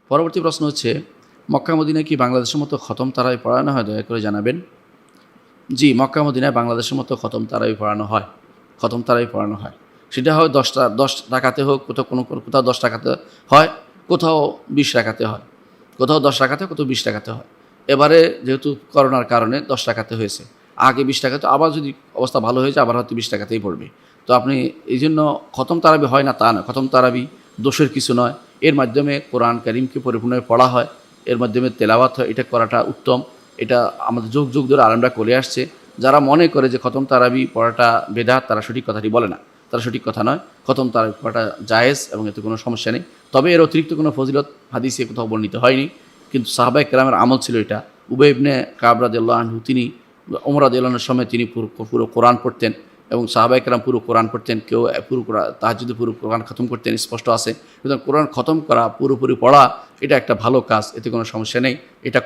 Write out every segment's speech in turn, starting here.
পরবর্তী প্রশ্ন হচ্ছে, মক্কা মদিনায় কি বাংলাদেশের মতো খতম তারাবি পড়ানো হয়? দয়া করে জানাবেন। জি, মক্কা মদিনায় বাংলাদেশের মতো খতম তারাবি পড়ানো হয়। খতম তারাবি পড়ানো হয়। সেটা হয় 10 রাকাতে হোক, কোথাও 10 রাকাতে হয়, কোথাও 20 রাকাতে হয়। কোথাও 10 রাকাতে, কোথাও 20 রাকাতে হয়। এবারে যেহেতু করোনার কারণে 10 রাকাতে হয়েছে। আগে 20 টাকাতে, আবার যদি অবস্থা ভালো হয়ে যায় আবার হয়তো 20 টাকাতেই পড়বে। তো আপনি এই জন্য খতম তারাবি হয় না তা নয়। খতম তারাবি দোষের কিছু নয়। এর মাধ্যমে কোরআন কারীমকে পরিপূর্ণভাবে পড়া হয়, এর মাধ্যমে তেলাওয়াত হয়, এটা করাটা উত্তম। এটা আমাদের যুগ যুগ ধরে আলেমরা করে আসছে। যারা মনে করে যে খতম তারাবি পড়াটা বেদাত, তারা সঠিক কথাটি বলে না। তারা সঠিক কথা নয়। খতম তারাবি পড়াটা জায়েজ এবং এতে কোনো সমস্যা নেই। তবে এর অতিরিক্ত কোনো ফজিলত হাদিসে কোথাও বর্ণিত হয়নি। কিন্তু সাহাবায়ে কেরামের আমল ছিল এটা। উবাই ইবনে কাব রাদিয়াল্লাহু আনহু তিনি ওমর রাদিয়াল্লাহু আনহুর সময় তিনি পুরো কোরআন পড়তেন এবং সাহাবায়ে কেরাম পুরো কোরআন পড়তেন। কেউ পুরো তাহাজ্জুদে পুরো কোরআন খতম করতেন, স্পষ্ট আছে। সুতরাং কোরআন খতম করা, পুরোপুরি পড়া, এটা একটা ভালো কাজ, এতে কোনো সমস্যা নেই। এটা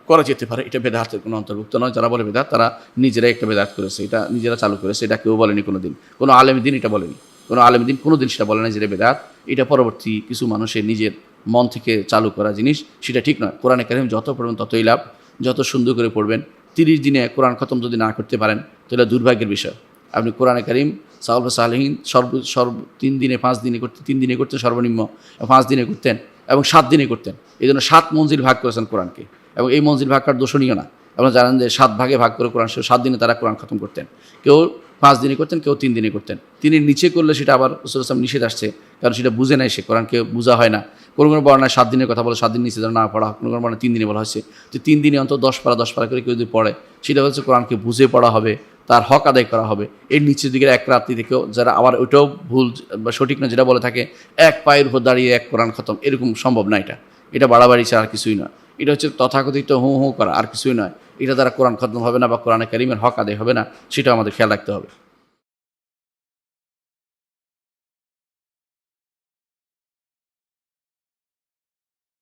করা যেতে পারে। এটা বেদাতের কোনো অন্তর্ভুক্ত নয়। যারা বলে বেদাত, তারা নিজেরাই একটা বেদাত করেছে। এটা নিজেরা চালু করেছে। এটা কেউ বলেনি কোনো দিন। কোনো আলেম দিন এটা বলেনি। কোনো আলেম দিন কোনো দিন সেটা বলে না যে এটা বেদাত। এটা পরবর্তী কিছু মানুষের নিজের মন থেকে চালু করা জিনিস, সেটা ঠিক নয়। কোরআনে কারীম যত পড়বেন ততই লাভ। যত সুন্দর করে পড়বেন। 30 দিনে কোরআন খতম যদি না করতে পারেন তাহলে দুর্ভাগ্যের বিষয়। আপনি কোরআনে কারীম সালফে সালেহীন 3 দিনে 5 দিনে করতেন, 3 দিনে করতেন সর্বনিম্ন, 5 দিনে করতেন এবং 7 দিনে করতেন। এই জন্য 7 মঞ্জিল ভাগ করেছেন কোরআনকে, এবং এই মঞ্জিল ভাগ করার দোষণীয় না। আপনারা জানেন যে 7 ভাগে ভাগ করে কোরআন, 7 দিনে তারা কোরআন খতম করতেন। কেউ 5 দিনে করতেন, কেউ 3 দিনে করতেন। 3 এর নিচে করলে সেটা আবার রাসূল সাল্লাল্লাহু আলাইহি ওয়াসাল্লাম নিষেধ আসছে, কারণ সেটা বুঝে নাই সে, কোরআনকে বোঝা হয় না। কোনো বর্ণনায় 7 দিনের কথা বলে, 7 দিন নিচে যেন না পড়া, কোনো বর্ণনায় 3 দিনে বলা হয়েছে। তো 3 দিনে অন্তত 10 পারা করে কেউ যদি পড়ে, সেটা হচ্ছে কোরআনকে বুঝে পড়া হবে, তার হক আদায় করা হবে। এর নিচের দিকের এক রাত্রি থেকেও যারা, আবার ওইটাও ভুল বা সঠিক না, যেটা বলে থাকে এক পায়ের উপর দাঁড়িয়ে এক কোরআন খতম, এরকম সম্ভব না। এটা বাড়াবাড়ি ছাড়া আর কিছুই নয়। এটা হচ্ছে তথাকথিত হু হু করা, আর কিছুই নয়। এটা দ্বারা কোরআন খতম হবে না বা কোরআনে কারীমের হক আদায় হবে না, সেটাও আমাদের খেয়াল রাখতে হবে।